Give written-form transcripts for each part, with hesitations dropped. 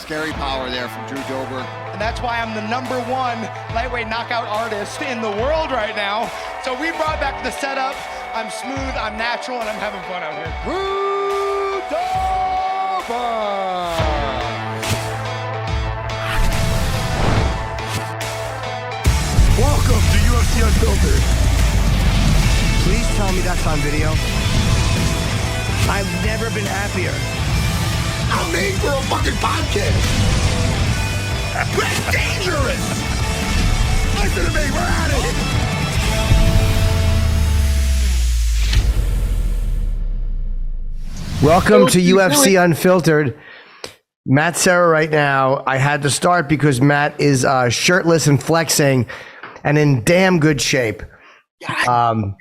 scary power there from Drew Dober. And that's why I'm the #1 lightweight knockout artist in the world right now. So we brought back the setup. I'm smooth, I'm natural, and I'm having fun out here. Drew Dober! Welcome to UFC Unfiltered. Please tell me that's on video. I've never been happier. I'm made for a fucking podcast. That's dangerous. Listen to me, we're at it. Welcome to UFC Unfiltered. Matt Serra right now. I had to start because Matt is shirtless and flexing and in damn good shape. Damn.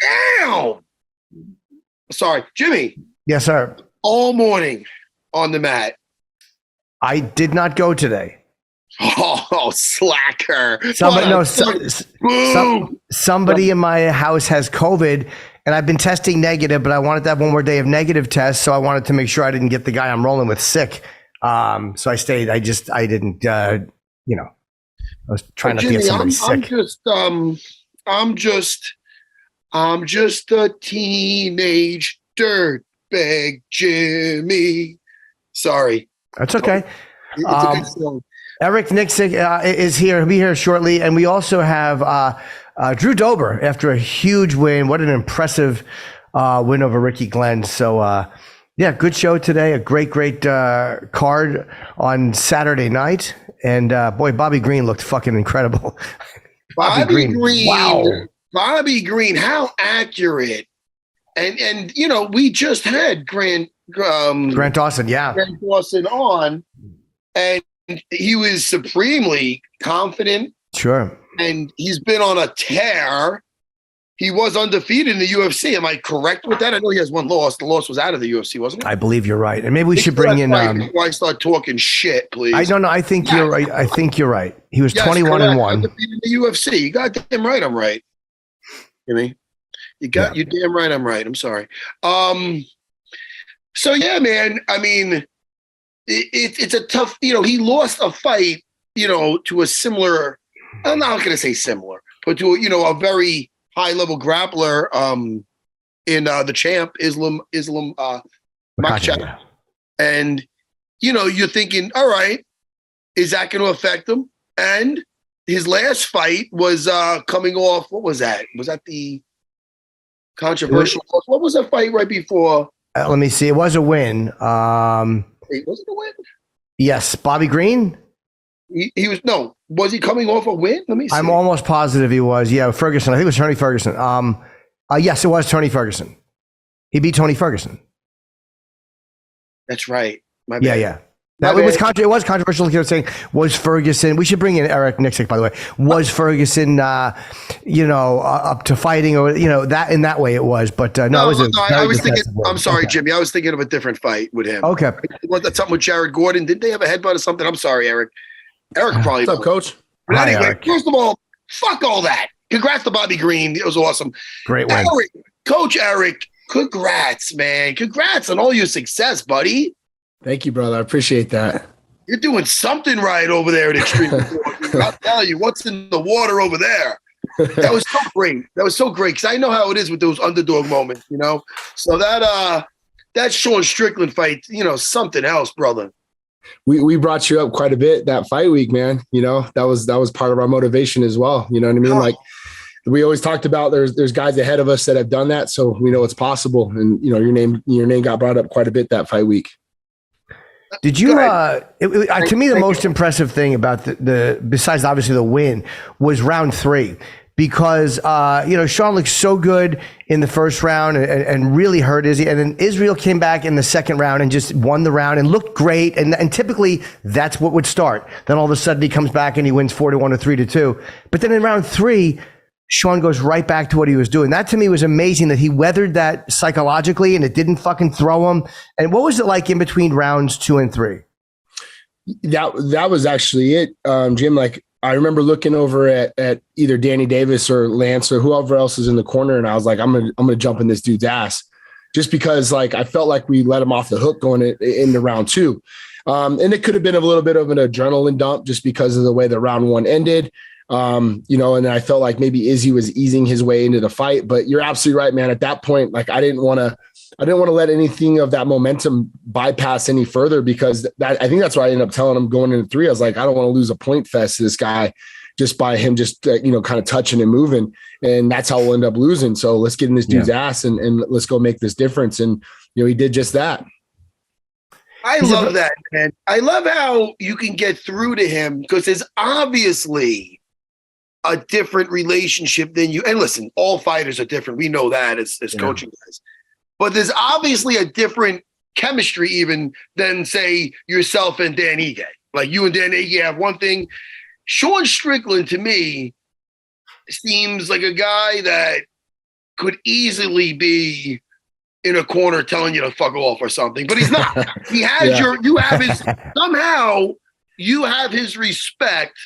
Sorry, Jimmy. Yes, sir. All morning on the mat. I did not go today. Oh, slacker. Somebody in my house has COVID and I've been testing negative, but I wanted to have one more day of negative tests. So I wanted to make sure I didn't get the guy I'm rolling with sick. So I stayed. I didn't, I was trying not to get somebody sick. I'm just a teenage dirtbag, Jimmy. Sorry. That's okay. It's a good song. Eric Nicksick is here. He'll be here shortly. And we also have Drew Dober after a huge win. What an impressive win over Ricky Glenn. So, yeah, good show today. A great card on Saturday night. And, boy, Bobby Green looked fucking incredible. Bobby Green. Wow. Bobby Green, how accurate. And we just had Grant Dawson, yeah. Grant Dawson on, and he was supremely confident. Sure. And he's been on a tear. He was undefeated in the UFC. Am I correct with that? I know he has one loss. The loss was out of the UFC, wasn't it? I believe you're right. And maybe we should bring in before I start talking shit, please. I don't know. I think you're right. I think you're right. He was 21-1. Undefeated in the UFC. You got damn right I'm right. Jimmy. You damn right I'm right. I'm sorry. So yeah, man. I mean, it's a tough, he lost a fight, to a similar, I'm not going to say similar, but to, a very high level grappler in the champ, Islam Makhachev. And, you're thinking, all right, is that going to affect him? And his last fight was coming off, what was that? Was that the controversial? What was that fight right before? Let me see. It was a win. Wait, was it a win? Yes. Bobby Green? Was he coming off a win? Let me see. I'm almost positive he was. Yeah, Ferguson. I think it was Tony Ferguson. Yes, it was Tony Ferguson. He beat Tony Ferguson. That's right. My bad. Yeah. It was controversial. Like you were saying, was Ferguson? We should bring in Eric Nicksick, by the way. Was Ferguson, up to fighting, or that in that way it was, but no. I was thinking. I'm sorry, Jimmy. I was thinking of a different fight with him. Okay. Was that something with Jared Gordon? Did they have a headbutt or something? I'm sorry, Eric. Eric probably. What's up, Coach? But Hi, anyway, Eric. First of all, fuck all that. Congrats to Bobby Green. It was awesome. Great win. Coach Eric, congrats, man. Congrats on all your success, buddy. Thank you, brother. I appreciate that. You're doing something right over there at Xtreme Couture. I'll tell you, what's in the water over there? That was so great. That was so great, because I know how it is with those underdog moments, So that Sean Strickland fight, something else, brother. We brought you up quite a bit that fight week, man. That was part of our motivation as well. You know what I mean? Oh. Like we always talked about, there's guys ahead of us that have done that, so we know it's possible. And your name got brought up quite a bit that fight week. Did you? To me, the most impressive thing about the besides obviously the win was round 3, because Sean looked so good in the first round and really hurt Izzy, and then Israel came back in the second round and just won the round and looked great. And typically that's what would start. Then all of a sudden he comes back and he wins 4-1 or 3-2. But then in round 3, Sean goes right back to what he was doing. That to me was amazing, that he weathered that psychologically and it didn't fucking throw him. And what was it like in between rounds 2 and 3? That was actually it, Jim. Like I remember looking over at either Danny Davis or Lance or whoever else is in the corner, and I was like, I'm gonna jump in this dude's ass. just because like I felt like we let him off the hook going into round 2. And it could have been a little bit of an adrenaline dump just because of the way the round 1 ended. And then I felt like maybe Izzy was easing his way into the fight, but you're absolutely right, man. At that point, like I didn't want to let anything of that momentum bypass any further, because I think that's why I ended up telling him going into 3. I was like, I don't want to lose a point fest to this guy just by him just, kind of touching and moving. And that's how we'll end up losing. So let's get in this dude's ass and let's go make this difference. And, he did just that. I love that, man. I love how you can get through to him because there's obviously a different relationship than you. And listen, all fighters are different. We know that as coaching guys. But there's obviously a different chemistry even than, say, yourself and Dan Ige. Like you and Dan Ige have one thing. Sean Strickland, to me, seems like a guy that could easily be in a corner telling you to fuck off or something. But he's not. He has somehow you have his respect.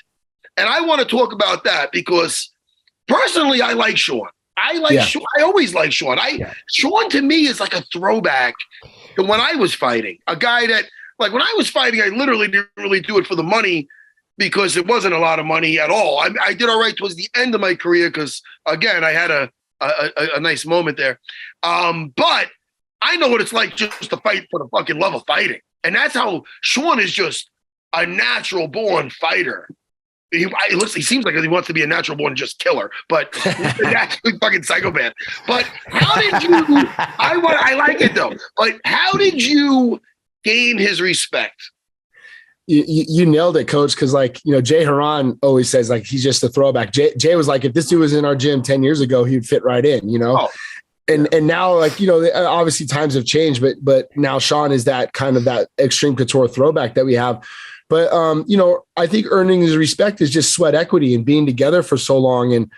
And I want to talk about that because personally, I like Sean. Sean. I always like Sean. Sean to me is like a throwback to when I was fighting. A guy that, like when I was fighting, I literally didn't really do it for the money because it wasn't a lot of money at all. I did all right towards the end of my career because, again, I had a nice moment there. But I know what it's like just to fight for the fucking love of fighting. And that's how Sean is just a natural born fighter. He seems like he wants to be a natural born just killer, but that's a fucking psychopath. But how did you? I like it though. But how did you gain his respect? You nailed it, Coach. Because Jay Haran always says like he's just a throwback. Jay was like, if this dude was in our gym 10 years ago, he'd fit right in. And now obviously times have changed, but now Sean is that kind of that Xtreme Couture throwback that we have. But, I think earning his respect is just sweat equity and being together for so long and,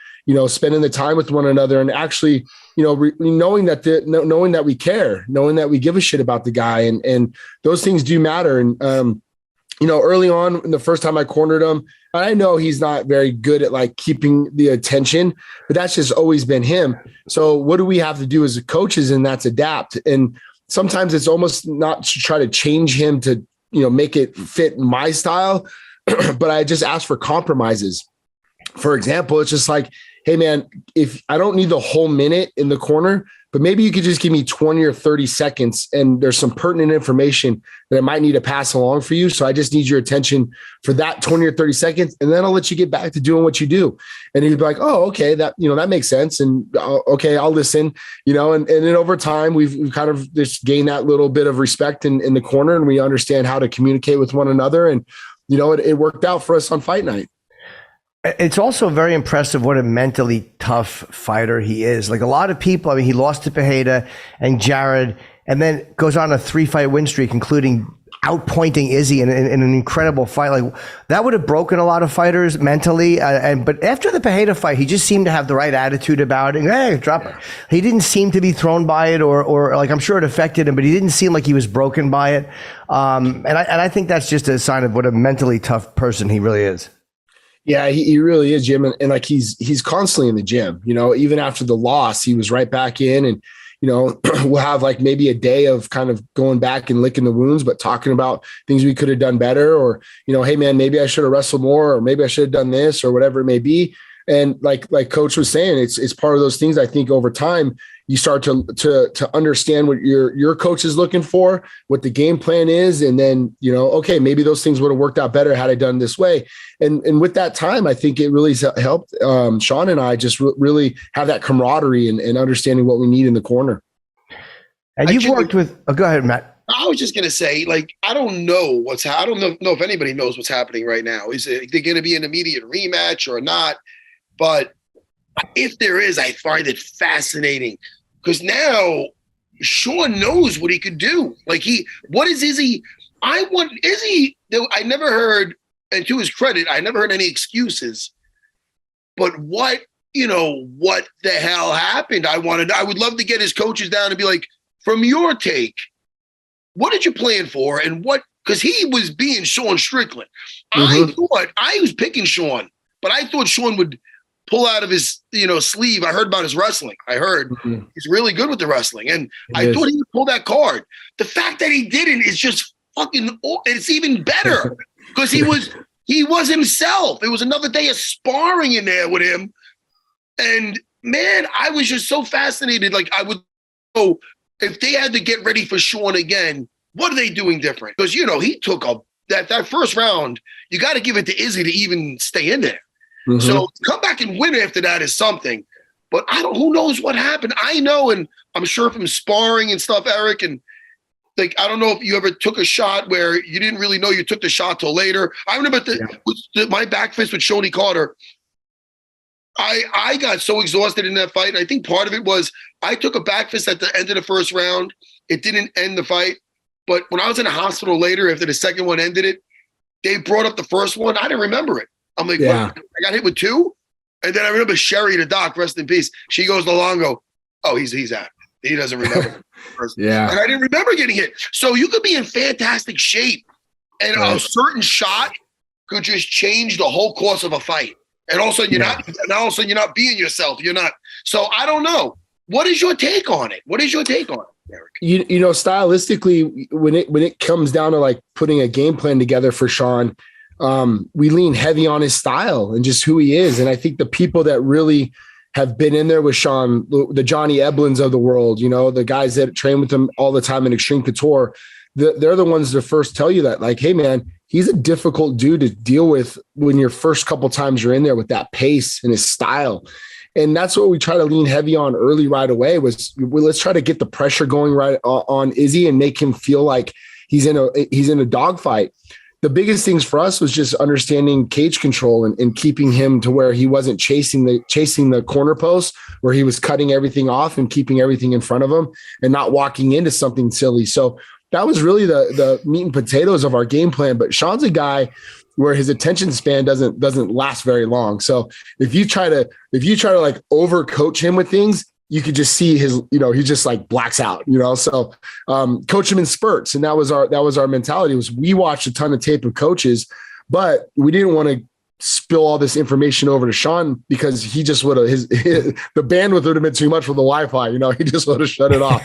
spending the time with one another and actually, knowing that we care, knowing that we give a shit about the guy and those things do matter. And, early on, the first time I cornered him, I know he's not very good at like keeping the attention, but that's just always been him. So what do we have to do as coaches? And that's adapt. And sometimes it's almost not to try to change him to, make it fit my style, but I just ask for compromises. For example, it's just like, hey man, if I don't need the whole minute in the corner, but maybe you could just give me 20 or 30 seconds and there's some pertinent information that I might need to pass along for you. So I just need your attention for that 20 or 30 seconds. And then I'll let you get back to doing what you do. And he'd be like, oh, okay, that makes sense. And okay, I'll listen, and then over time we've kind of just gained that little bit of respect in the corner and we understand how to communicate with one another. And, it worked out for us on fight night. It's also very impressive what a mentally tough fighter he is. Like a lot of people, he lost to Pereira and Jared, and then goes on a 3-fight win streak, including outpointing Izzy in an incredible fight. Like that would have broken a lot of fighters mentally. But after the Pereira fight, he just seemed to have the right attitude about it. Hey, drop it. He didn't seem to be thrown by it, or like I'm sure it affected him, but he didn't seem like he was broken by it. And I think that's just a sign of what a mentally tough person he really is. Yeah, he really is, Jim. And like he's constantly in the gym, even after the loss, he was right back in and, we'll have like maybe a day of kind of going back and licking the wounds, but talking about things we could have done better or, hey man, maybe I should have wrestled more or maybe I should have done this or whatever it may be. And like Coach was saying, it's part of those things. I think over time you start to understand what your coach is looking for, what the game plan is. And then, okay, maybe those things would have worked out better had I done this way. And with that time, I think it really helped Sean and I just really have that camaraderie and understanding what we need in the corner. And you've worked with, go ahead, Matt. I was just going to say, I don't know I don't know if anybody knows what's happening right now. Is it going to be an immediate rematch or not? But if there is, I find it fascinating because now Sean knows what he could do. What is Izzy? Izzy, I never heard, and to his credit, I never heard any excuses. But what the hell happened? I would love to get his coaches down and be like, from your take, what did you plan for? And because he was being Sean Strickland. Mm-hmm. I was picking Sean, but I thought Sean would pull out of his, sleeve. I heard about his wrestling. I heard he's really good with the wrestling. And I thought he would pull that card. The fact that he didn't is just fucking, it's even better because he was himself. It was another day of sparring in there with him. And man, I was just so fascinated. Like I would go, if they had to get ready for Sean again, what are they doing different? Because, he took that first round, you got to give it to Izzy to even stay in there. Mm-hmm. So come back and win after that is something. But who knows what happened? I know, and I'm sure from sparring and stuff, Eric, and like, I don't know if you ever took a shot where you didn't really know you took the shot till later. I remember my back fist with Shoney Carter. I got so exhausted in that fight. And I think part of it was I took a back fist at the end of the first round. It didn't end the fight. But when I was in the hospital later, after the second one ended it, they brought up the first one. I didn't remember it. I'm like, what? I got hit with two? And then I remember Sherry, the doc, rest in peace. She goes to Longo, oh, he's out. He doesn't remember. And I didn't remember getting hit. So you could be in fantastic shape, and a certain shot could just change the whole course of a fight. And all of a sudden you're not being yourself. You're not. So I don't know. What is your take on it? Eric? Stylistically, when it comes down to like putting a game plan together for Sean, we lean heavy on his style and just who he is. And I think the people that really have been in there with Sean, the Johnny Eblins of the world, the guys that train with him all the time in Xtreme Couture, they're the ones that first tell you that, like, hey man, he's a difficult dude to deal with when your first couple times you're in there with that pace and his style. And that's what we try to lean heavy on early right away was, let's try to get the pressure going right on Izzy and make him feel like he's in a dogfight. The biggest things for us was just understanding cage control and keeping him to where he wasn't chasing the corner post, where he was cutting everything off and keeping everything in front of him and not walking into something silly. So that was really the meat and potatoes of our game plan. But Sean's a guy where his attention span doesn't last very long. So if you try to like over coach him with things, you could just see his, he just like blacks out, so coach him in spurts. And that was our mentality. Was we watched a ton of tape of coaches, but we didn't want to spill all this information over to Sean because he just would have the bandwidth would have been too much for the Wi-Fi. He just would have shut it off.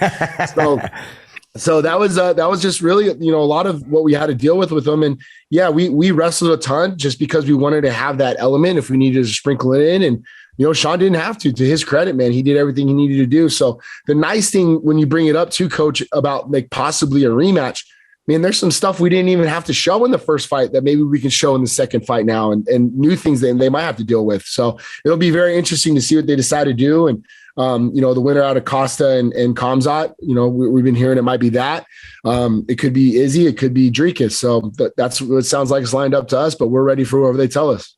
So that was just really, a lot of what we had to deal with them. And yeah, we wrestled a ton just because we wanted to have that element if we needed to sprinkle it in. And, Sean didn't have to his credit, man, he did everything he needed to do. So the nice thing when you bring it up to coach about like possibly a rematch, man, there's some stuff we didn't even have to show in the first fight that maybe we can show in the second fight now and new things that they might have to deal with. So it'll be very interesting to see what they decide to do. And, the winner out of Costa and Kamzat, we've been hearing it might be that. It could be Izzy, it could be Dricus. So that's what it sounds like it's lined up to us, but we're ready for whatever they tell us.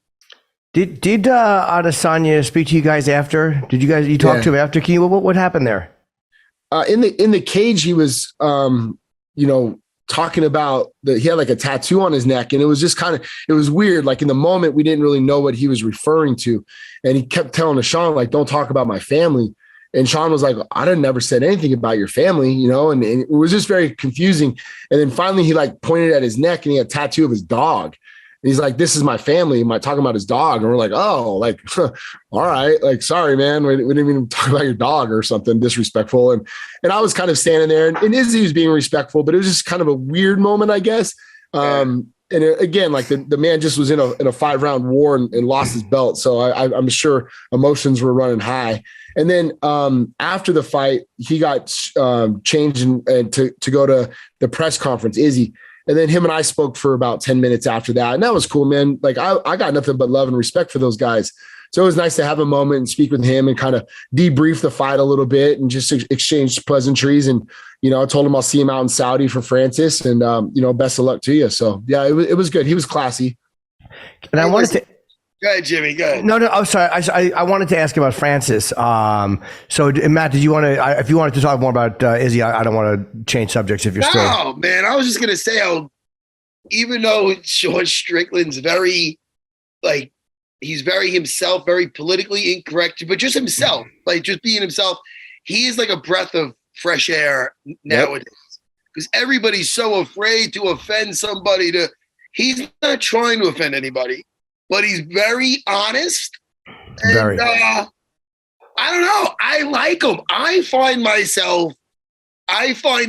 Did Adesanya speak to you guys after? Did you talk to him after? What happened there? In the cage, he was, talking about he had like a tattoo on his neck, and it was just it was weird. Like in the moment, we didn't really know what he was referring to. And he kept telling Sean, like, don't talk about my family. And Sean was like, I didn't never said anything about your family, and it was just very confusing. And then finally he like pointed at his neck and he had a tattoo of his dog. And he's like, this is my family. Am I talking about his dog? And we're like, oh, like, all right. Like, sorry, man. We didn't even talk about your dog or something disrespectful. And I was kind of standing there and Izzy was being respectful, but it was just kind of a weird moment, I guess. And again, like the man just was in a 5-round war and lost his belt. So I'm sure emotions were running high. And then after the fight, he got changed and to go to the press conference, Izzy. And then him and I spoke for about 10 minutes after that. And that was cool, man. Like I got nothing but love and respect for those guys. So it was nice to have a moment and speak with him and kind of debrief the fight a little bit and just exchange pleasantries. And, I told him I'll see him out in Saudi for Francis and, best of luck to you. So yeah, it was good. He was classy. And I wanted to, go ahead, Jimmy. Go ahead. No. I'm sorry. I wanted to ask about Francis. So Matt, did you want to? If you wanted to talk more about Izzy, I don't want to change subjects. If you're still. No, man. I was just gonna say, even though Sean Strickland's very, like, he's very himself, very politically incorrect, but just himself, like just being himself. He is like a breath of fresh air nowadays because everybody's so afraid to offend somebody. He's not trying to offend anybody. But he's very honest, Very. I don't know. I like him. I find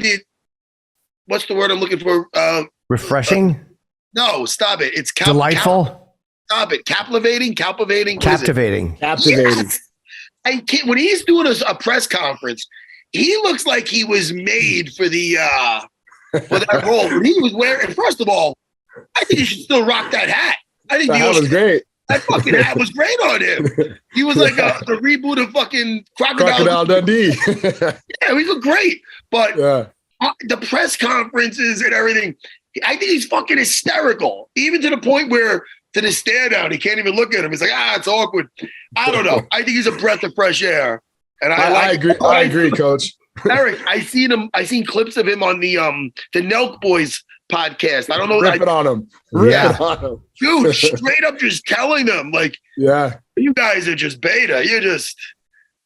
it, what's the word I'm looking for? Refreshing? No, stop it. It's Delightful? Stop it. Captivating. Captivating. Yes. I can't, when he's doing a press conference, he looks like he was made for that role. When he was wearing, first of all, I think he should still rock that hat. I think that was great. That fucking hat was great on him. He was like the reboot of fucking Crocodile Dundee. Yeah, he looked great. But the press conferences and everything, I think he's fucking hysterical. Even to the point where to the stand down, he can't even look at him. He's like, it's awkward. I don't know. I think he's a breath of fresh air. And I agree. I agree, Coach. Eric, I seen clips of him on the Nelk Boys podcast. I don't know. Rip it on him. Dude, straight up just telling them, like, you guys are just beta. You're just,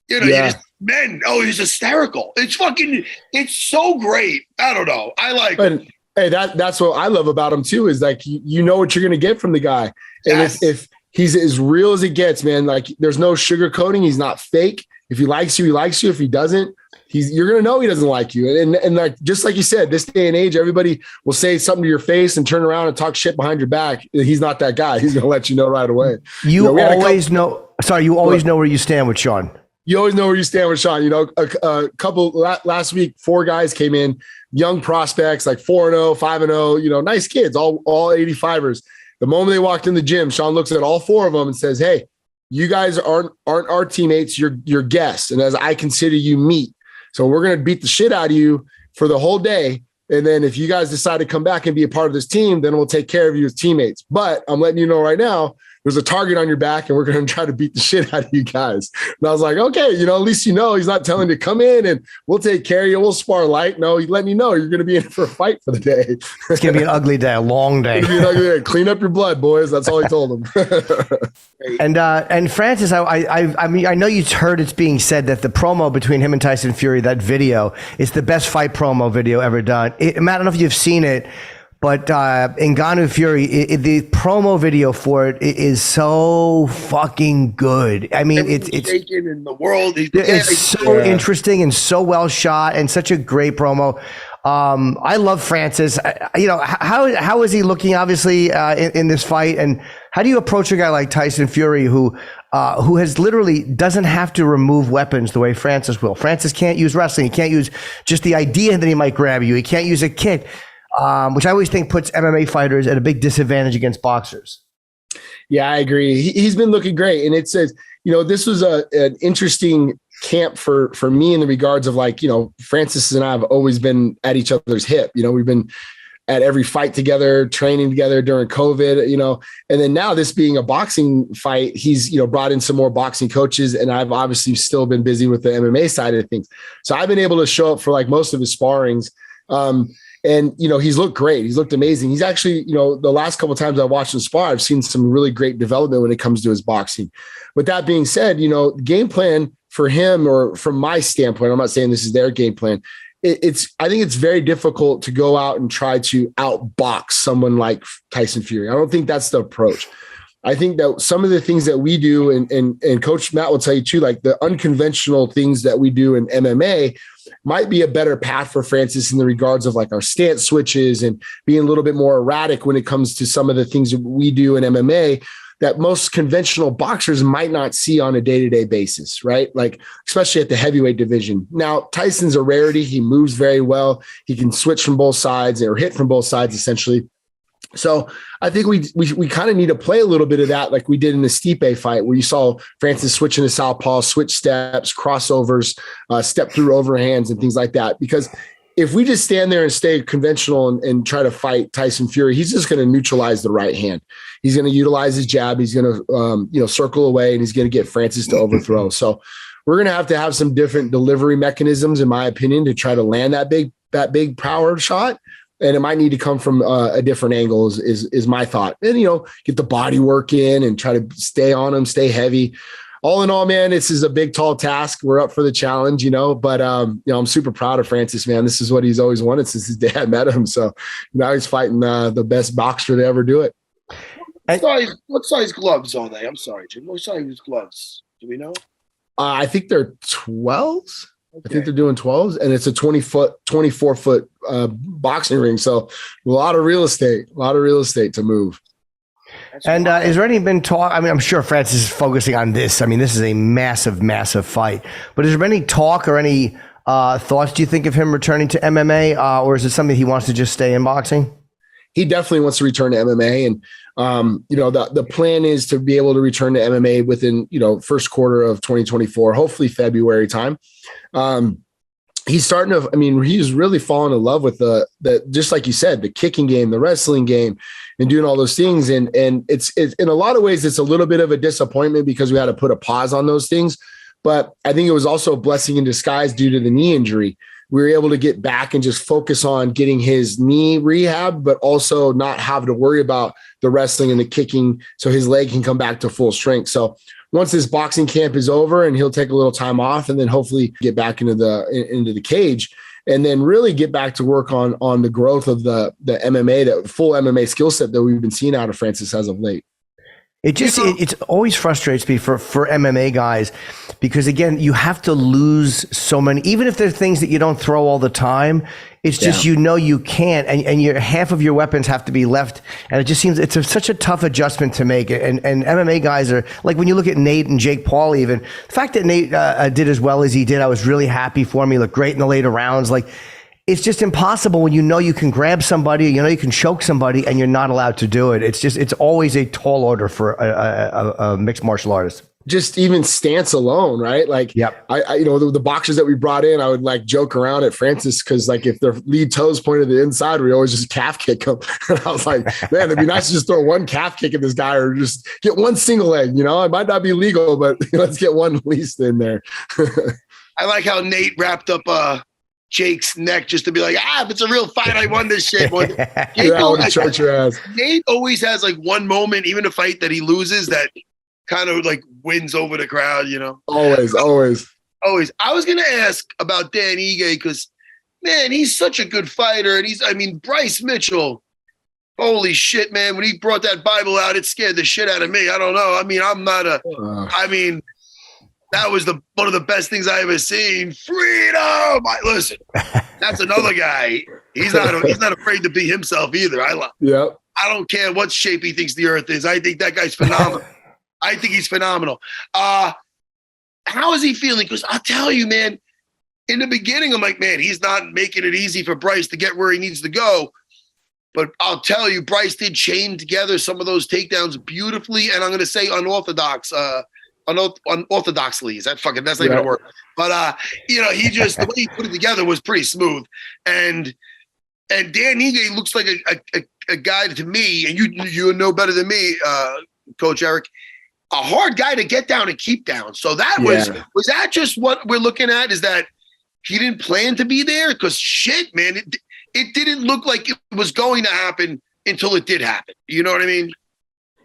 you're just men. Oh, he's hysterical. It's so great. I don't know. I like him. Hey, that's what I love about him too, is like, you know what you're going to get from the guy. And if he's as real as it gets, man, like there's no sugarcoating. He's not fake. If he likes you, he likes you. If he doesn't, you're going to know he doesn't like you. And like, just like you said, this day and age, everybody will say something to your face and turn around and talk shit behind your back. He's not that guy. He's going to let you know right away. You always know where you stand with Sean. You always know where you stand with Sean. You know, a couple last week, 4 guys came in, young prospects, like 4-0, 5-0, you know, nice kids, all 85ers. The moment they walked in the gym, Sean looks at all 4 of them and says, "Hey, you guys aren't our teammates, you're guests. And as I consider you meat. So we're going to beat the shit out of you for the whole day. And then if you guys decide to come back and be a part of this team, then we'll take care of you as teammates. But I'm letting you know right now, there's a target on your back and we're going to try to beat the shit out of you guys." And I was like, okay, you know, at least, you know, he's not telling you to come in and we'll take care of you. We'll spar light. No, he's letting you know you're going to be in for a fight for the day. It's going to be an ugly day, a long day. Clean up your blood, boys. That's all he told them. And Francis, I mean, I know you've heard it's being said that the promo between him and Tyson Fury, that video, is the best fight promo video ever done. Matt, I don't know if you've seen it, but Ngannou Fury, the promo video for it is so fucking good. I mean, it's shaking in the world. It's so interesting and so well shot and such a great promo. I love Francis. You know, how is he looking, obviously, in this fight? And how do you approach a guy like Tyson Fury who has literally doesn't have to remove weapons the way Francis will? Francis can't use wrestling. He can't use just the idea that he might grab you. He can't use a kick. Which I always think puts MMA fighters at a big disadvantage against boxers. Yeah, I agree. He's been looking great. And it says, you know, this was an interesting camp for me in the regards of, like, you know, Francis and I have always been at each other's hip. You know, we've been at every fight together, training together during COVID, you know, and then now this being a boxing fight, he's, you know, brought in some more boxing coaches, and I've obviously still been busy with the MMA side of things. So I've been able to show up for like most of his sparrings. And, you know, he's looked great. He's looked amazing. He's actually, you know, the last couple of times I watched him spar, I've seen some really great development when it comes to his boxing. With that being said, you know, the game plan for him, or from my standpoint, I'm not saying this is their game plan. I think it's very difficult to go out and try to outbox someone like Tyson Fury. I don't think that's the approach. I think that some of the things that we do, and Coach Matt will tell you too, like the unconventional things that we do in MMA might be a better path for Francis in the regards of like our stance switches and being a little bit more erratic when it comes to some of the things that we do in MMA that most conventional boxers might not see on a day-to-day basis, right? Like, especially at the heavyweight division. Now, Tyson's a rarity. He moves very well. He can switch from both sides or hit from both sides, essentially. So I think we kind of need to play a little bit of that, like we did in the Stipe fight, where you saw Francis switching to southpaw, switch steps, crossovers, step through overhands and things like that. Because if we just stand there and stay conventional and try to fight Tyson Fury, he's just going to neutralize the right hand. He's going to utilize his jab. He's going to circle away, and he's going to get Francis to overthrow. So we're going to have some different delivery mechanisms, in my opinion, to try to land that big power shot. And it might need to come from a different angle is my thought. And, you know, get the body work in and try to stay on him, stay heavy. All in all, man, this is a big, tall task. We're up for the challenge, you know, but, you know, I'm super proud of Francis, man. This is what he's always wanted since his dad met him. So now he's fighting the best boxer to ever do it. What size gloves are they? I'm sorry, Jim. What size gloves? Do we know? I think they're 12s. Okay. I think they're doing 12s, and it's a 24-foot boxing ring. So a lot of real estate to move. And has there any been talk? I mean, I'm sure Francis is focusing on this. I mean, this is a massive, massive fight. But is there any talk or any thoughts, do you think, of him returning to MMA? Or is it something he wants to just stay in boxing? He definitely wants to return to MMA. And, the plan is to be able to return to MMA within, first quarter of 2024, hopefully February time. He's starting to, he's really fallen in love with the just like you said, the kicking game, the wrestling game, and doing all those things. And it's in a lot of ways, it's a little bit of a disappointment because we had to put a pause on those things. But I think it was also a blessing in disguise due to the knee injury. We were able to get back and just focus on getting his knee rehab, but also not have to worry about the wrestling and the kicking so his leg can come back to full strength. So once this boxing camp is over and he'll take a little time off and then hopefully get back into the cage and then really get back to work on the growth of the MMA, that full MMA skill set that we've been seeing out of Francis as of late. It always frustrates me for MMA guys because, again, you have to lose so many, even if they're things that you don't throw all the time. It's just, you can't, and half of your weapons have to be left. And it just seems such a tough adjustment to make. And MMA guys are like, when you look at Nate and Jake Paul, even the fact that Nate did as well as he did, I was really happy for him. He looked great in the later rounds. Like, it's just impossible when you can grab somebody, you can choke somebody, and you're not allowed to do it. It's always a tall order for a mixed martial artist. Just even stance alone, right? Like, yep. The boxers that we brought in, I would like joke around at Francis because like if their lead toes pointed to the inside, we always just calf kick them. And I was like, man, it'd be nice to just throw one calf kick at this guy or just get one single leg. It might not be legal, but let's get one at least in there. I like how Nate wrapped up Jake's neck just to be like, if it's a real fight, I won this shit. Nate always has like one moment, even a fight that he loses, that kind of like wins over the crowd, Always. I was going to ask about Dan Ige because, man, he's such a good fighter. And Bryce Mitchell, holy shit, man. When he brought that Bible out, it scared the shit out of me. I don't know. I'm not that was one of the best things I ever seen. Freedom. Listen, that's another guy. He's not afraid to be himself either. I don't care what shape he thinks the earth is. I think that guy's phenomenal. I think he's phenomenal. How is he feeling? Because I'll tell you, man, in the beginning, I'm like, man, he's not making it easy for Bryce to get where he needs to go. But I'll tell you, Bryce did chain together some of those takedowns beautifully. And I'm going to say unorthodoxly. That's not even a word. But, he just, the way he put it together was pretty smooth. And Dan Ige looks like a guy to me, and you know better than me, Coach Eric, a hard guy to get down and keep down. So that was that just what we're looking at, is that he didn't plan to be there? Because shit, man, it didn't look like it was going to happen until it did happen. You know what I mean?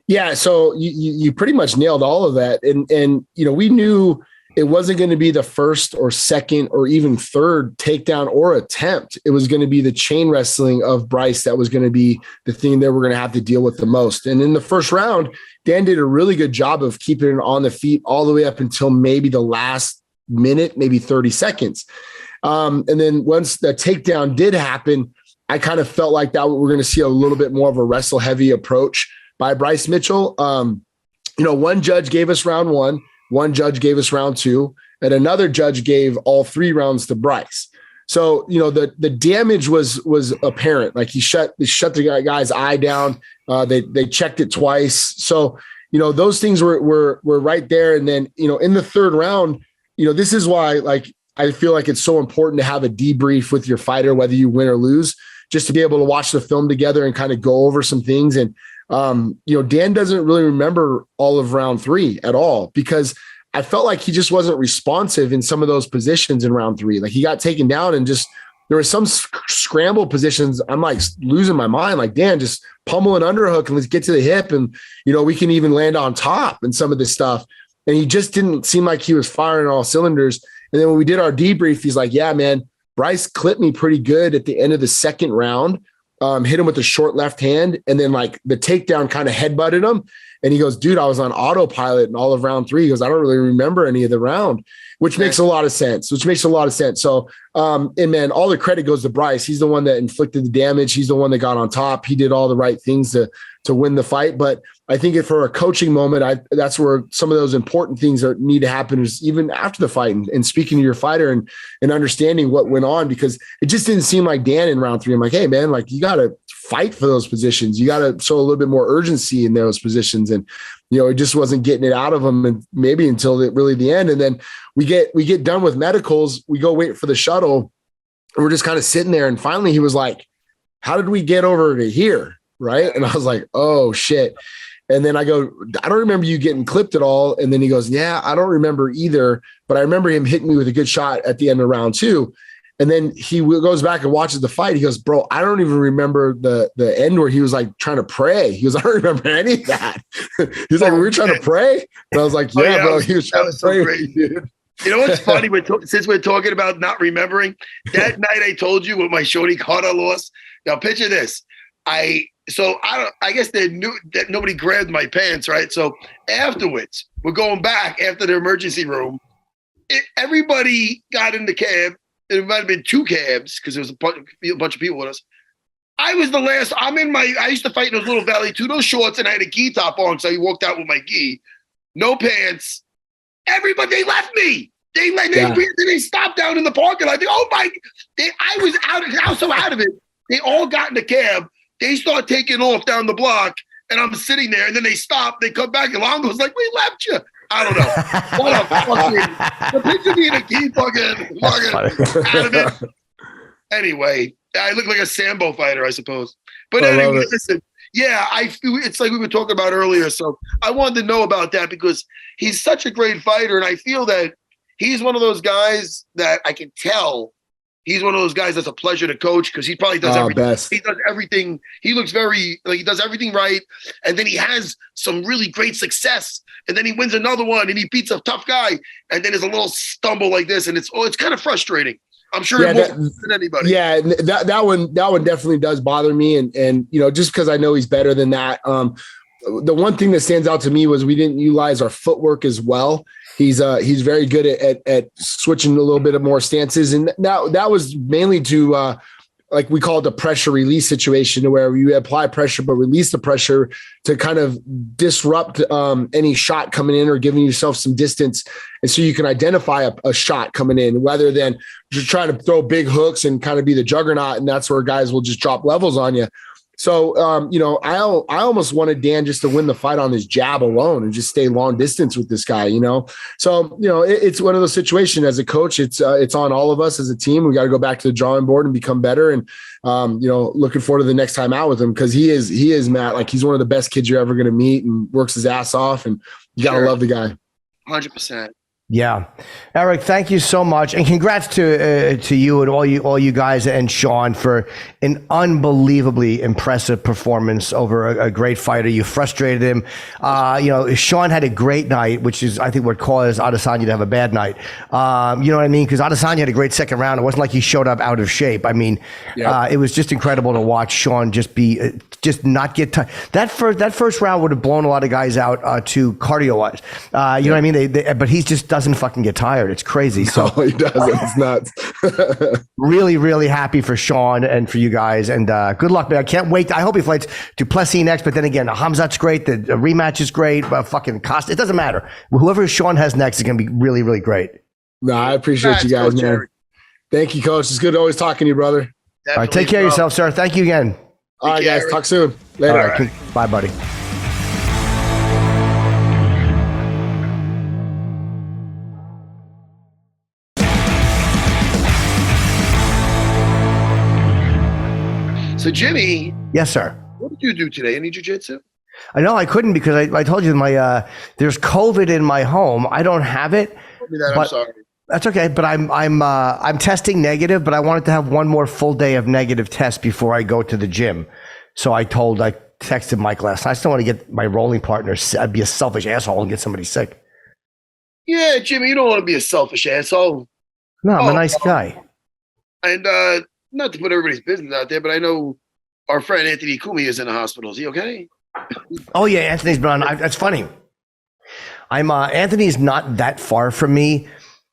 Yeah. So you pretty much nailed all of that. And we knew it wasn't going to be the first or second or even third takedown or attempt. It was going to be the chain wrestling of Bryce that was going to be the thing that we're going to have to deal with the most. And in the first round, Dan did a really good job of keeping it on the feet all the way up until maybe the last minute, maybe 30 seconds. And then once the takedown did happen, I kind of felt like that we're going to see a little bit more of a wrestle heavy approach by Bryce Mitchell. One judge gave us round one judge gave us round two, and another judge gave all 3 rounds to Bryce. So, the damage was apparent. Like he shut the guy's eye down. They checked it twice. So, those things were right there. And then, in the third round, this is why, like, I feel like it's so important to have a debrief with your fighter, whether you win or lose, just to be able to watch the film together and kind of go over some things. And, Dan doesn't really remember all of round 3 at all, because I felt like he just wasn't responsive in some of those positions in round 3. Like he got taken down and just, there were some scramble positions. I'm like losing my mind. Like, Dan, just pummel an underhook and let's get to the hip. And, we can even land on top and some of this stuff. And he just didn't seem like he was firing on all cylinders. And then when we did our debrief, he's like, yeah, man, Bryce clipped me pretty good at the end of the second round. hit him with a short left hand, and then like the takedown kind of headbutted him. And he goes, dude, I was on autopilot in all of round 3. He goes, I don't really remember any of the round, which makes a lot of sense. So, and man, all the credit goes to Bryce. He's the one that inflicted the damage. He's the one that got on top. He did all the right things to win the fight. But I think for a coaching moment, that's where some of those important things that need to happen is even after the fight and speaking to your fighter and understanding what went on, because it just didn't seem like Dan in round 3. I'm like, hey man, like you got to fight for those positions. You got to show a little bit more urgency in those positions. And, it just wasn't getting it out of him, and maybe until really the end. And then we get done with medicals. We go wait for the shuttle. And we're just kind of sitting there. And finally he was like, how did we get over to here? Right. And I was like, oh shit. And then I go, I don't remember you getting clipped at all. And then he goes, yeah, I don't remember either, but I remember him hitting me with a good shot at the end of round 2. And then he goes back and watches the fight. He goes, bro, I don't even remember the end where he was like trying to pray. He goes, I don't remember any of that. He's like, we were trying to pray. And I was like, yeah, bro, he was trying to pray. So dude. You know what's funny? Since we're talking about not remembering, that night I told you when my Shorty Carter lost. Now picture this. I guess they knew that nobody grabbed my pants, right? So afterwards, we're going back after the emergency room. Everybody got in the cab. It might have been 2 cabs because there was a bunch of people with us. I was the last. I used to fight in those little Valley 2, those shorts, and I had a gi top on, so I walked out with my gi. No pants. Everybody, they left me. They stopped down in the parking lot. I was so out of it. They all got in the cab. They start taking off down the block, and I'm sitting there, and then they stop. They come back, and Longo's like, we left you. I don't know. What a fucking, the picture me in a key fucking out of it. Anyway, I look like a Sambo fighter, I suppose. But anyway, listen, yeah, it's like we were talking about earlier. So I wanted to know about that because he's such a great fighter. And I feel that he's one of those guys that I can tell he's one of those guys that's a pleasure to coach because he probably does everything. Best. He does everything. He looks very like he does everything right. And then he has some really great success. And then he wins another one and he beats a tough guy. And then there's a little stumble like this. And it's kind of frustrating. I'm sure it won't than anybody. Yeah, that one definitely does bother me. And just because I know he's better than that. The one thing that stands out to me was we didn't utilize our footwork as well. He's very good at switching a little bit of more stances. And that was mainly to like we call it the pressure release situation, where you apply pressure but release the pressure to kind of disrupt any shot coming in or giving yourself some distance. And so you can identify a shot coming in rather than just trying to throw big hooks and kind of be the juggernaut. And that's where guys will just drop levels on you. So, I almost wanted Dan just to win the fight on his jab alone and just stay long distance with this guy, So, it's one of those situations as a coach, it's on all of us as a team. We got to go back to the drawing board and become better. And, looking forward to the next time out with him because he is Matt, like he's one of the best kids you're ever going to meet and works his ass off. And you got to love the guy. 100%. Yeah. Eric, thank you so much. And congrats to you and all you guys and Sean for an unbelievably impressive performance over a great fighter. You frustrated him. Sean had a great night, which is, I think, what caused Adesanya to have a bad night. You know what I mean? Because Adesanya had a great second round. It wasn't like he showed up out of shape. I mean, it was just incredible to watch Sean just not get tired. That first round would have blown a lot of guys out to cardio-wise. You know what I mean? But he just doesn't fucking get tired. It's crazy. So he doesn't. It's nuts. Really, really happy for Sean and for you guys. And good luck, man. I can't wait. I hope he fights Duplessis next. But then again, Hamzat's great. The rematch is great. Fucking cost. It doesn't matter. Whoever Sean has next is going to be really, really great. No, I appreciate you guys, man. Jerry. Thank you, Coach. It's good always talking to you, brother. Definitely. All right, take care of yourself, sir. Thank you again. All right, guys. Talk soon. Later. All right. Bye, buddy. So, Jimmy. Yes, sir. What did you do today? Any jiu-jitsu? I know I couldn't because I told you there's COVID in my home. I don't have it. Told me that. I'm sorry. That's okay, but I'm testing negative, but I wanted to have one more full day of negative tests before I go to the gym. So I texted Mike last night. I still want to get my rolling partner. I'd be a selfish asshole and get somebody sick. Yeah, Jimmy, you don't want to be a selfish asshole. No, I'm a nice guy. And not to put everybody's business out there, but I know Our friend Anthony Kumi is in the hospital. Is he okay? Oh yeah, Anthony's been on. That's funny. Anthony's not that far from me,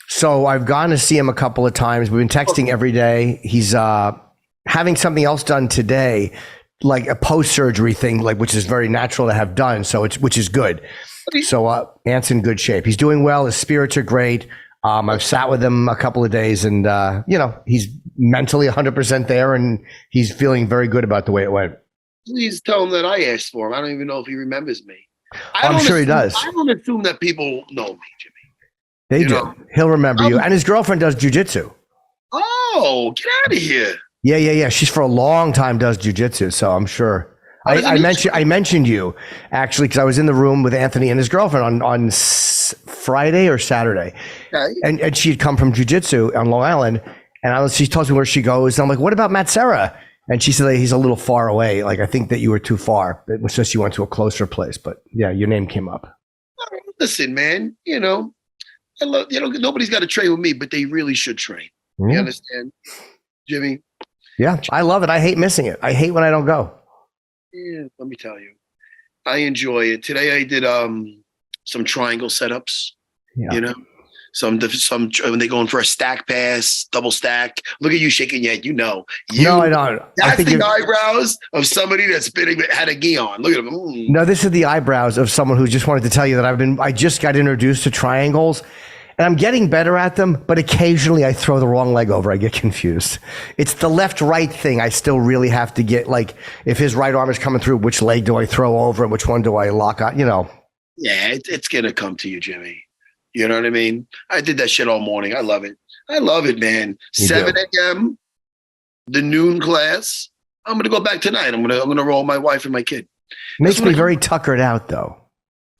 so I've gone to see him a couple of times. We've been texting every day. He's having something else done today, like a post-surgery thing, like which is very natural to have done. So which is good. So Ant's in good shape. He's doing well. His spirits are great. I've sat with him a couple of days, and he's mentally 100% there, and he's feeling very good about the way it went. Please tell him that I asked for him. I don't even know if he remembers me. I'm sure he does. I don't assume that people know me, Jimmy. They do. He'll remember you. And his girlfriend does jujitsu. Oh, get out of here. Yeah. She's for a long time does jujitsu, so I'm sure. I mentioned you actually because I was in the room with Anthony and his girlfriend on Friday or Saturday, okay. and she had come from jujitsu on Long Island, and she tells me where she goes, and I'm like, "What about Matt Serra?" And she said that he's a little far away. Like I think that you were too far. It was just you went to a closer place, but yeah, your name came up. Listen, man, I love nobody's got to train with me, but they really should train. Mm-hmm. You understand, Jimmy? Yeah, I love it. I hate missing it. I hate when I don't go. Yeah, let me tell you, I enjoy it. Today I did some triangle setups. Yeah. Some when they go in for a stack pass, double stack. Look at you shaking your head. No, I don't. That's the eyebrows of somebody that's had a gi on. Look at them. No, this is the eyebrows of someone who just wanted to tell you that I just got introduced to triangles. And I'm getting better at them, but occasionally I throw the wrong leg over. I get confused. It's the left-right thing I still really have to get, like, if his right arm is coming through, which leg do I throw over and which one do I lock on, Yeah, it's going to come to you, Jimmy. You know what I mean? I did that shit all morning. I love it. I love it, man. 7 a.m., the noon class. I'm going to go back tonight. I'm going to roll my wife and my kid. Makes me very tuckered out, though.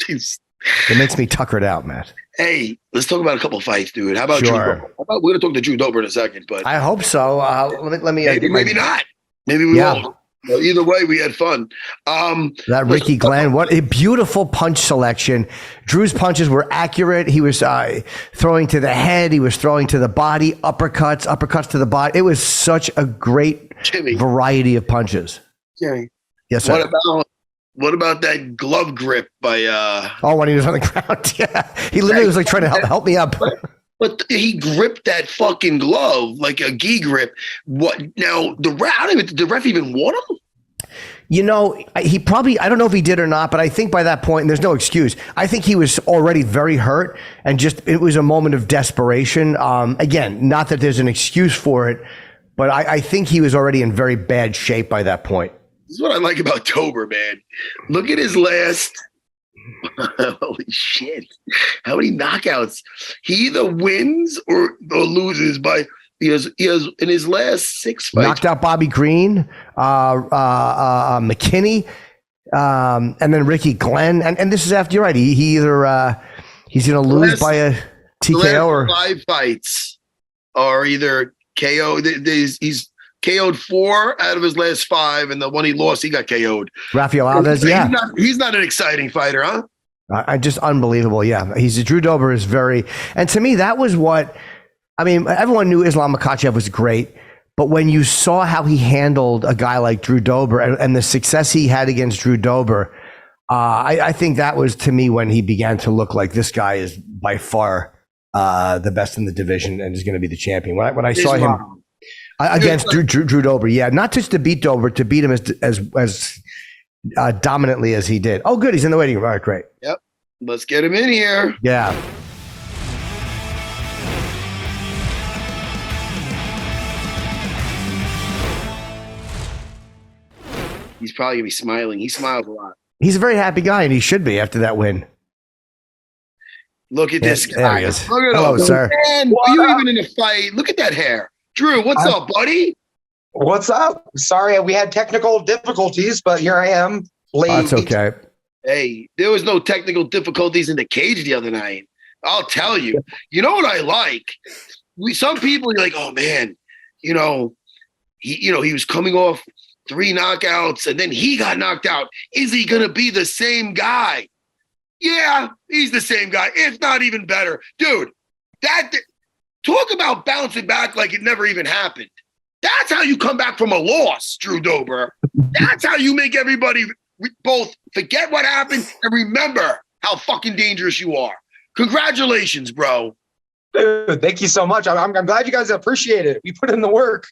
It makes me tuckered out, Matt. Hey, let's talk about a couple of fights, dude. How about Drew Dober? We're going to talk to Drew Dober in a second, but I hope so. Let me. Maybe not. Maybe we won't. Well, either way, we had fun. That Ricky Glenn, what a beautiful punch selection. Drew's punches were accurate. He was throwing to the head. He was throwing to the body, uppercuts to the body. It was such a great variety of punches. Jimmy. Yes, sir. What about that glove grip by when he was on the ground? Yeah. He literally was like trying to help me up. But he gripped that fucking glove like a gi grip. What now? The ref even warn him? He probably, I don't know if he did or not, but I think by that point, and there's no excuse, I think he was already very hurt and it was a moment of desperation. Again, not that there's an excuse for it, but I think he was already in very bad shape by that point. This is what I like about Dober, man. Look at his last. Holy shit. How many knockouts? He either wins or loses by. He has in his last 6 fights. Knocked out Bobby Green, McKinney, and then Ricky Glenn. And this is after, you're right. He either he's going to lose by a TKO or 5 fights are either KO. He's KO'd 4 out of his last 5, and the one he lost, he got KO'd. Rafael Alves, yeah. He's not an exciting fighter, huh? Just unbelievable, yeah. Drew Dober is very, and to me, that was everyone knew Islam Makhachev was great, but when you saw how he handled a guy like Drew Dober and the success he had against Drew Dober, I think that was, to me, when he began to look like this guy is by far the best in the division and is going to be the champion. When I saw him against Drew Dober, yeah, not just to beat Dober, to beat him as dominantly as he did. Oh, good, he's in the waiting room. All right, great. Yep, let's get him in here. Yeah. He's probably gonna be smiling. He smiles a lot. He's a very happy guy, and he should be after that win. Look at this guy. There he is. Look at Hello, him. sir. Man, are you even in a fight? Look at that hair. Drew, what's up, buddy? What's up? Sorry, we had technical difficulties, but here I am. Late. That's okay. Hey, there was no technical difficulties in the cage the other night. I'll tell you. You know what I like? Some people are like, oh man, he was coming off 3 knockouts and then he got knocked out. Is he gonna be the same guy? Yeah, he's the same guy, if not even better. Dude, talk about bouncing back like it never even happened. That's how you come back from a loss, Drew Dober. That's how you make everybody both forget what happened and remember how fucking dangerous you are. Congratulations, bro. Dude, thank you so much. I'm glad you guys appreciate it. We put in the work.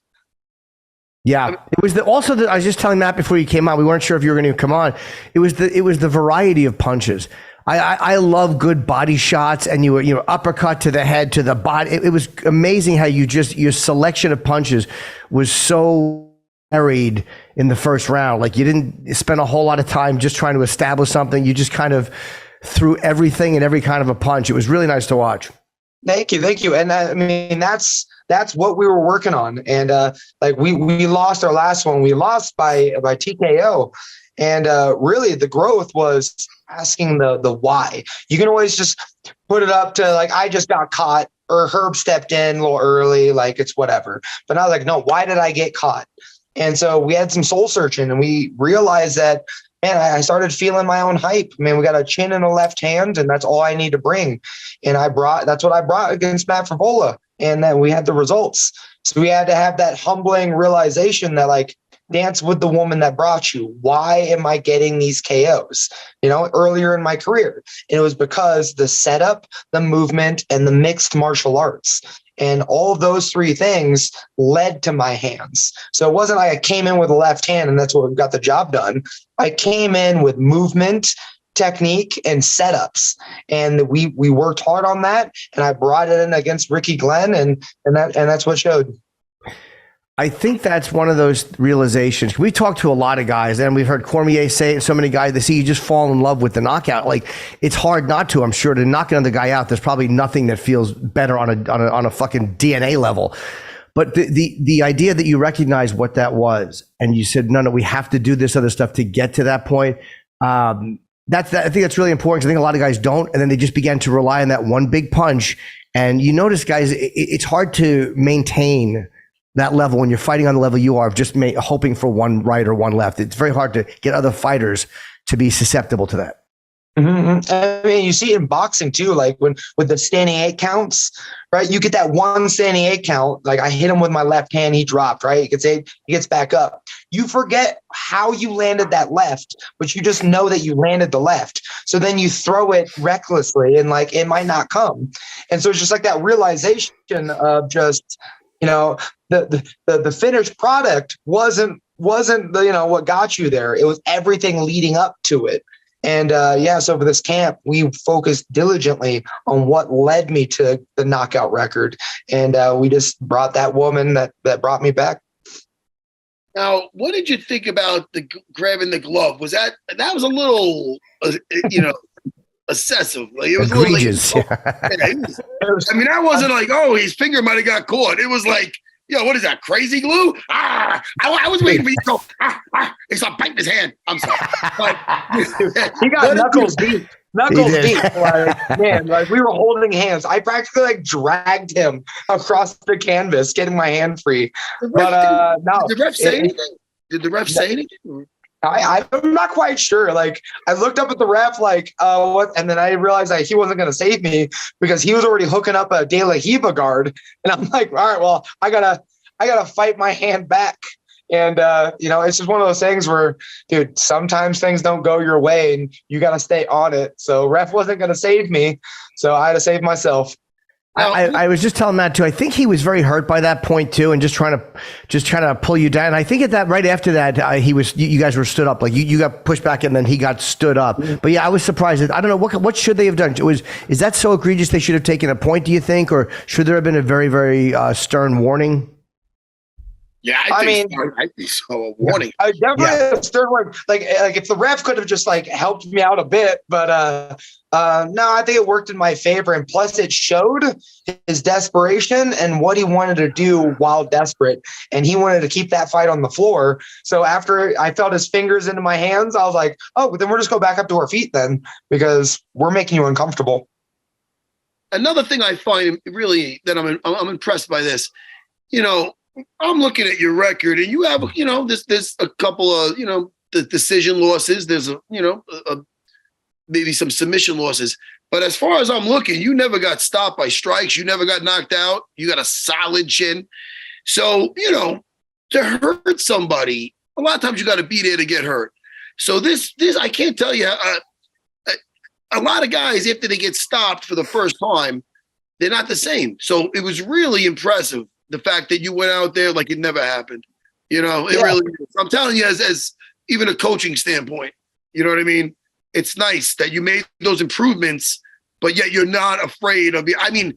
Yeah, it was I was just telling Matt before you came on, we weren't sure if you were going to come on. It was the variety of punches. I love good body shots, and you uppercut to the head, to the body. It was amazing how your selection of punches was so varied in the first round. Like, you didn't spend a whole lot of time just trying to establish something. You just kind of threw everything and every kind of a punch. It was really nice to watch. Thank you. And I mean, that's what we were working on. And like we lost our last one. We lost by TKO. And really the growth was asking the why. You can always just put it up to like, I just got caught, or Herb stepped in a little early, like it's whatever. But I was like, no, why did I get caught? And so we had some soul searching, and we realized that, man, I started feeling my own hype. Man, we got a chin and a left hand, and that's all I need to bring. And that's what I brought against Matt Frevola. And then we had the results. So we had to have that humbling realization that, like, dance with the woman that brought you. Why am I getting these KOs? Earlier in my career. And it was because the setup, the movement, and the mixed martial arts. And all of those three things led to my hands. So it wasn't like I came in with a left hand and that's what got the job done. I came in with movement, technique, and setups. And we worked hard on that. And I brought it in against Ricky Glenn, and that's what showed. I think that's one of those realizations. We talked to a lot of guys, and we've heard Cormier say it. So many guys, they see you just fall in love with the knockout. Like, it's hard not to. I'm sure to knock another guy out, there's probably nothing that feels better on a fucking DNA level. But the idea that you recognize what that was, and you said, no, we have to do this other stuff to get to that point. I think that's really important, because I think a lot of guys don't, and then they just began to rely on that one big punch. And you notice, guys, it's hard to maintain that level when you're fighting on the level you are, of just hoping for one right or one left. It's very hard to get other fighters to be susceptible to that. Mm-hmm. I mean, you see it in boxing too, like with the standing 8 counts, right? You get that one standing 8 count. Like, I hit him with my left hand, he dropped, right? He gets 8, he gets back up. You forget how you landed that left, but you just know that you landed the left. So then you throw it recklessly, and like, it might not come. And so it's just like that realization of just, the finished product wasn't what got you there. It was everything leading up to it. And so for this camp, we focused diligently on what led me to the knockout record. And we just brought that woman that brought me back. Now, what did you think about the grabbing the glove? Was that was a little, excessive? Like, it was egregious. I mean, that wasn't like, oh, his finger might have got caught. It was like, what is that, crazy glue? I was waiting for you to go, he started biting his hand. I'm sorry. But, he got knuckles deep. Knuckles deep. Like, man, like, we were holding hands. I practically like dragged him across the canvas, getting my hand free. But no. Did the ref say anything? Did the ref say anything? I'm not quite sure. Like, I looked up at the ref, like, what? And then I realized that he wasn't going to save me, because he was already hooking up a De La Hiva guard. And I'm like, all right, well, I gotta fight my hand back. And, it's just one of those things where, dude, sometimes things don't go your way and you got to stay on it. So ref wasn't going to save me. So I had to save myself. I was just telling Matt too. I think he was very hurt by that point too, and just trying to pull you down. I think at that right after that, you guys were stood up. Like, you got pushed back, and then he got stood up. But yeah, I was surprised. I don't know what should they have done. Is that so egregious? They should have taken a point, do you think, or should there have been a very, very stern warning? Yeah, I think so. A warning. I definitely a stern warning. Like if the ref could have just like helped me out a bit, but no, I think it worked in my favor. And plus, it showed his desperation and what he wanted to do while desperate. And he wanted to keep that fight on the floor. So after I felt his fingers into my hands, I was like, oh, then we'll just go back up to our feet then, because we're making you uncomfortable. Another thing I find really that I'm impressed by this, I'm looking at your record, and you have, there's a couple of, the decision losses. There's maybe some submission losses. But as far as I'm looking, you never got stopped by strikes. You never got knocked out. You got a solid chin. So, to hurt somebody, a lot of times you got to be there to get hurt. So this, I can't tell you, a lot of guys, after they get stopped for the first time, they're not the same. So it was really impressive, the fact that you went out there like it never happened. It really is. I'm telling you, as even a coaching standpoint, you know what I mean? It's nice that you made those improvements, but yet you're not afraid of again,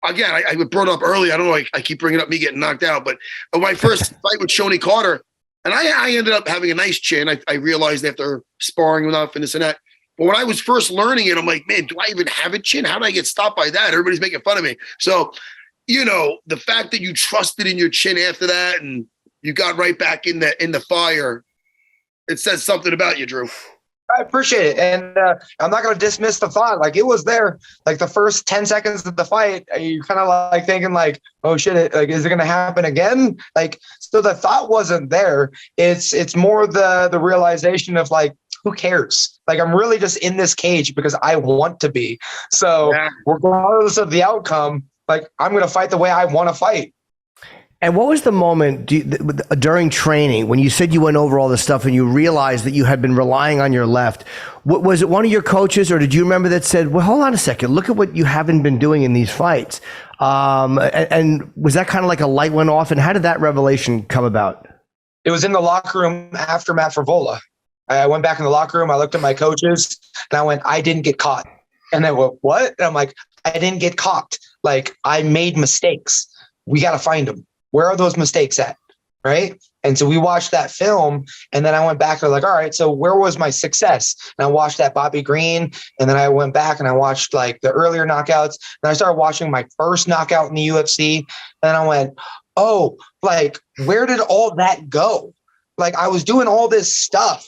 I brought up earlier, I don't know, I keep bringing up me getting knocked out, but my first fight with Shoney Carter, and I ended up having a nice chin. I realized after sparring enough and this and that. But when I was first learning it, I'm like, man, do I even have a chin? How did I get stopped by that? Everybody's making fun of me. So, the fact that you trusted in your chin after that and you got right back in the fire, it says something about you, Drew. I appreciate it. And I'm not going to dismiss the thought. Like, it was there. Like, the first 10 seconds of the fight, you're kind of like thinking like, oh shit, is it going to happen again? Like, so the thought wasn't there. It's more the realization of like, who cares? Like, I'm really just in this cage because I want to be. So regardless of the outcome, like, I'm going to fight the way I want to fight. And what was the moment during training when you said you went over all this stuff and you realized that you had been relying on your left? Was it one of your coaches, or did you remember that said, well, hold on a second, look at what you haven't been doing in these fights? And was that kind of like a light went off? And how did that revelation come about? It was in the locker room after Matt Frevola. I went back in the locker room. I looked at my coaches and I went, I didn't get caught. And they went, what? And I'm like, I didn't get caught. Like, I made mistakes. We got to find them. Where are those mistakes at? Right. And so we watched that film, and then I went back and like, all right, so where was my success? And I watched that Bobby Green, and then I went back and I watched like the earlier knockouts, and I started watching my first knockout in the UFC. And I went, oh, like, where did all that go? Like, I was doing all this stuff.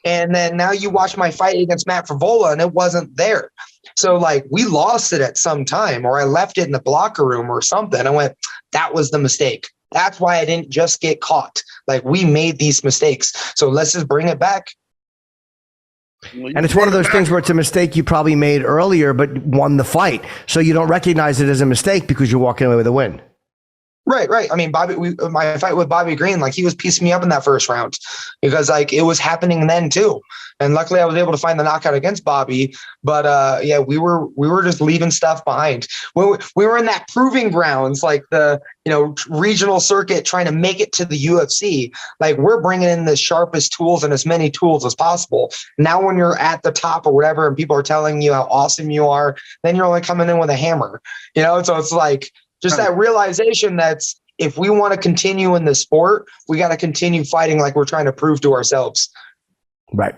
And then now you watch my fight against Matt Frevola and it wasn't there. So like, we lost it at some time, or I left it in the locker room or something. I went, that was the mistake. That's why I didn't just get caught. Like, we made these mistakes. So let's just bring it back. And it's one of those things where it's a mistake you probably made earlier, but won the fight. So you don't recognize it as a mistake because you're walking away with a win. Right. I mean, my fight with Bobby Green, like, he was piecing me up in that first round because like it was happening then too. And luckily I was able to find the knockout against Bobby. But we were just leaving stuff behind. We were in that proving grounds, like the, regional circuit, trying to make it to the UFC. Like, we're bringing in the sharpest tools and as many tools as possible. Now, when you're at the top or whatever, and people are telling you how awesome you are, then you're only coming in with a hammer, So it's like, just that realization that's, if we want to continue in the sport, we got to continue fighting like we're trying to prove to ourselves. Right.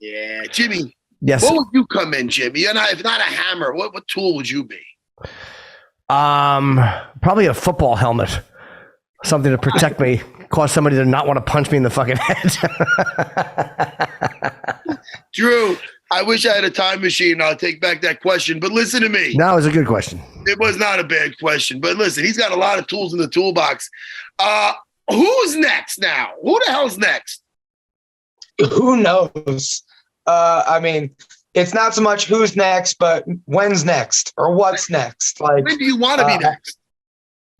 Yeah. Jimmy. Yes. What would you come in, Jimmy? If not a hammer, what tool would you be? Probably a football helmet. Something to protect me, cause somebody to not want to punch me in the fucking head. Drew, I wish I had a time machine. I'll take back that question, but listen to me. No, it was a good question. It was not a bad question, but listen, he's got a lot of tools in the toolbox. Who's next now? Who the hell's next? Who knows? I mean, it's not so much who's next, but when's next or what's next. Like, when do you want to be next?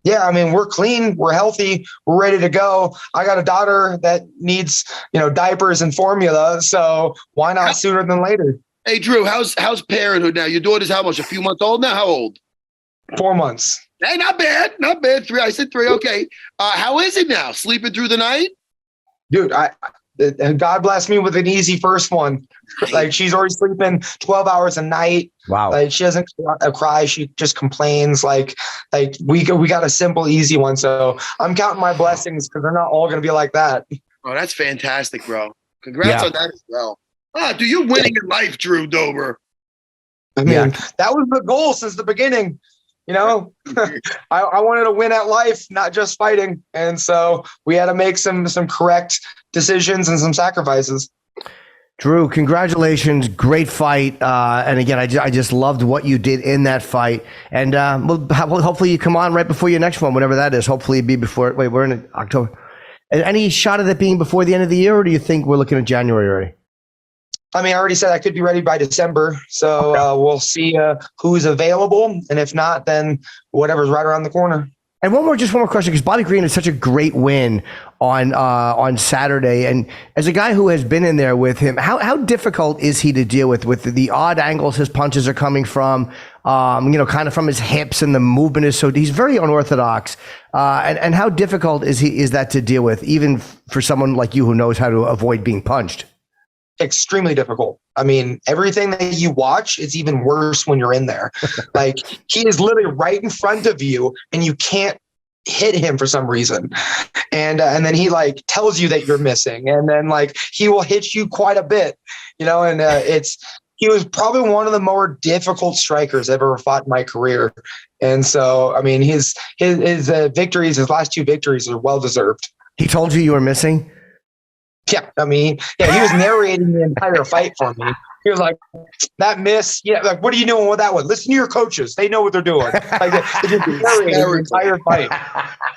Yeah, I mean, we're clean, we're healthy, we're ready to go. I got a daughter that needs, diapers and formula, so why not sooner than later? Hey, Drew, how's parenthood now? Your daughter's how much? A few months old now? How old? 4 months. Hey, not bad. 3. I said 3. Okay. How is it now? Sleeping through the night? Dude, God bless me with an easy first one. Like, she's already sleeping 12 hours a night. Wow. Like, she doesn't cry. She just complains. Like we got a simple, easy one. So I'm counting my blessings because they're not all going to be like that. Oh, that's fantastic, bro. Congrats on that as well. Dude, you're winning in life, Drew Dober. I mean, that was the goal since the beginning. I wanted to win at life, not just fighting. And so we had to make some correct decisions and some sacrifices. Drew, congratulations. Great fight. And again, I just loved what you did in that fight. And hopefully you come on right before your next one, whatever that is. Hopefully it'd be before. Wait, we're in October. Any shot of it being before the end of the year, or do you think we're looking at January already? I mean, I already said I could be ready by December. So we'll see who's available. And if not, then whatever's right around the corner. And one more question, because Bobby Green had such a great win on Saturday, and as a guy who has been in there with him, how difficult is he to deal with the odd angles his punches are coming from, kind of from his hips, and the movement is so he's very unorthodox, and how difficult is that to deal with, even for someone like you who knows how to avoid being punched? Extremely difficult. I mean, everything that you watch is even worse when you're in there. Like, he is literally right in front of you and you can't hit him for some reason. And then he like tells you that you're missing, and then like he will hit you quite a bit, and he was probably one of the more difficult strikers I've ever fought in my career. And so, I mean, his victories, his last 2 victories are well-deserved. He told you were missing? Yeah, I mean, he was narrating the entire fight for me. He was like, that miss, like, what are you doing with that one? Listen to your coaches. They know what they're doing. Like, they just narrating the entire fight.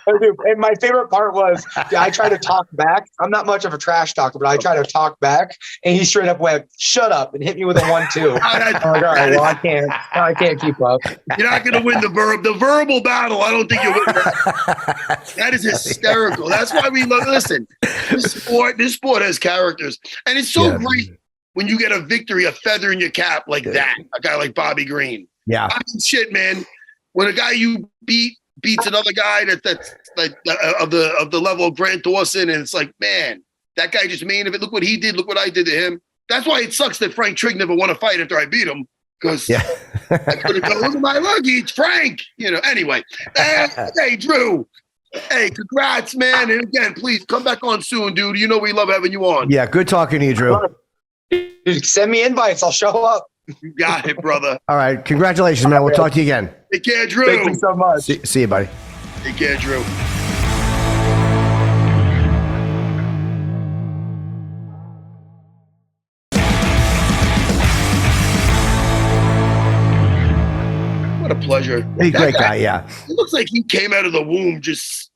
And my favorite part was, I try to talk back. I'm not much of a trash talker, but I try to talk back, and he straight up went, shut up, and hit me with a 1-2. I'm like, all right, well, I can't keep up. You're not going to win the verbal battle. I don't think you'll win that. That is hysterical. That's why we listen. This sport has characters, and it's so great when you get a victory, a feather in your cap like that. A guy like Bobby Green. Yeah. I mean, shit, man. When a guy you beats another guy that's like of the level of Grant Dawson, and it's like, man, that guy just made of it. Look what he did. Look what I did to him. That's why it sucks that Frank Trigg never won a fight after I beat him, because I could have gone, look at my lucky, it's Frank. Anyway. Hey, Drew. Hey, congrats, man. And again, please come back on soon, dude. We love having you on. Yeah, good talking to you, Drew. Dude, send me invites. I'll show up. You got it, brother. All right. Congratulations, man. We'll talk to you again. Take care, Drew. Thank you so much. See you, buddy. Take care, Drew. What a pleasure. He's a great guy, yeah. It looks like he came out of the womb just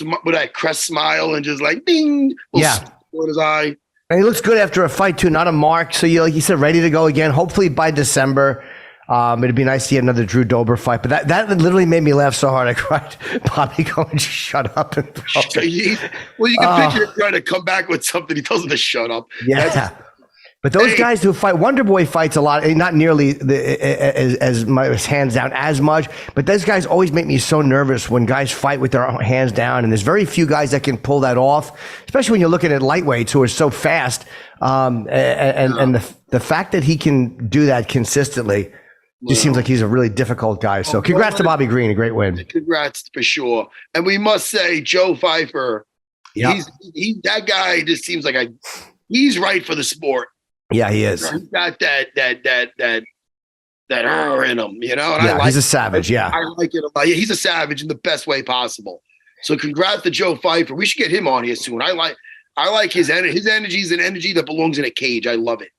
with that crest smile and just like, ding. Yeah. With his eye. And he looks good after a fight too, not a mark. So like you said, ready to go again. Hopefully by December. It'd be nice to get another Drew Dober fight. But that literally made me laugh so hard I cried. Bobby going, shut up. And well, you can picture him trying to come back with something. He tells him to shut up. Yeah. But those guys who fight, Wonder Boy fights a lot, not nearly as hands down as much, but those guys always make me so nervous when guys fight with their hands down, and there's very few guys that can pull that off, especially when you're looking at lightweights who are so fast, and the fact that he can do that consistently just seems like he's a really difficult guy. So congrats to Bobby Green, a great win. Congrats for sure. And we must say, Joe Pfeiffer, that guy just seems like he's right for the sport. Yeah, he is. He's got that in him, And he's a savage. Yeah, I like it a lot. Yeah, he's a savage in the best way possible. So congrats to Joe Pfeiffer. We should get him on here soon. I like his energy. His energy is an energy that belongs in a cage. I love it.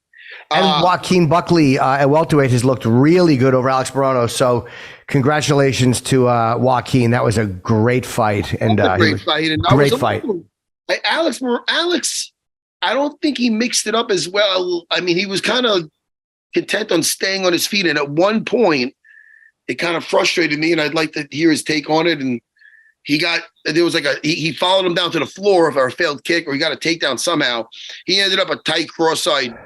And Joaquin Buckley at welterweight has looked really good over Alex Morono. So congratulations to Joaquin. That was a great fight. And great fight. Alex. I don't think he mixed it up as well. I mean, he was kind of content on staying on his feet. And at one point, it kind of frustrated me, and I'd like to hear his take on it. And he followed him down to the floor of our failed kick, or he got a takedown somehow. He ended up a tight cross-side,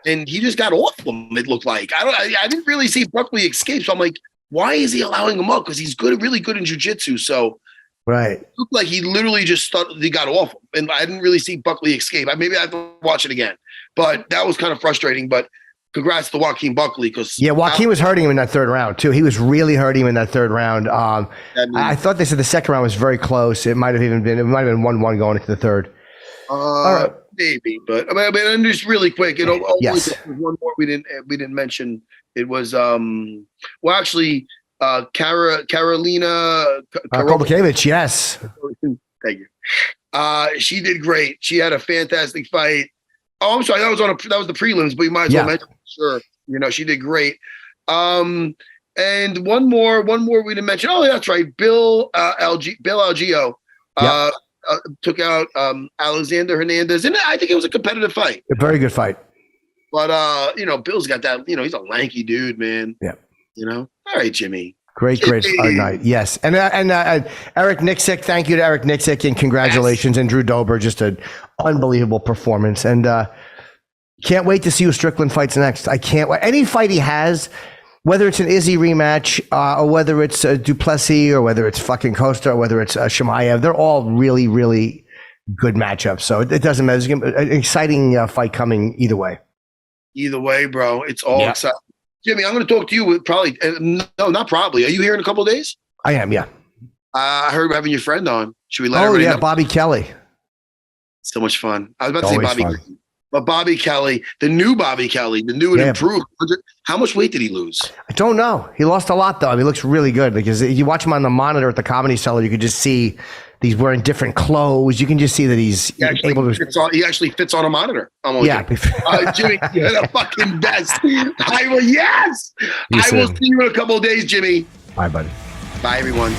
and he just got off him, it looked like. I didn't really see Buckley escape. So I'm like, why is he allowing him up? Because he's really good in jiu-jitsu. So right. It looked like he literally just thought he got off him. And I didn't really see Buckley escape. Maybe I have to watch it again. But that was kind of frustrating. But congrats to Joaquin Buckley. Joaquin was hurting him in that third round, too. He was really hurting him in that third round. I thought they said the second round was very close. It might have been 1-1 going into the third. Maybe. But I mean, and just really quick, yes. One more we didn't mention. It was Carolina Kovacevic, yes. Thank you. She did great. She had a fantastic fight. Oh, I'm sorry. That was the prelims, but you might as well mention it. Sure. She did great. And one more we didn't mention. Oh, that's right. Bill Algeo took out Alexander Hernandez, and I think it was a competitive fight. A very good fight. But Bill's got that. He's a lanky dude, man. Yeah. All right, Jimmy. Great night. Yes. And Eric Nicksick, thank you to Eric Nicksick, and congratulations. Yes. And Drew Dober, just an unbelievable performance. And can't wait to see who Strickland fights next. I can't wait. Any fight he has, whether it's an Izzy rematch, or whether it's Duplessis, or whether it's fucking Costa, or whether it's Chimaev, they're all really, really good matchups. So it doesn't matter. There's an exciting fight coming either way. Either way, bro. It's all exciting. Jimmy, I'm going to talk to you probably. No, not probably. Are you here in a couple of days? I am, yeah. I heard we're having your friend on. Should we let everybody know? Bobby Kelly. So much fun. I was about to say Bobby, but Bobby Kelly, the new and improved. How much weight did he lose? I don't know. He lost a lot, though. I mean, he looks really good because you watch him on the monitor at the Comedy Cellar. You could just see he's wearing different clothes. You can just see that he's able to. He actually fits on a monitor. Jimmy, you're the fucking best. I will see you in a couple of days, Jimmy. Bye, buddy. Bye, everyone.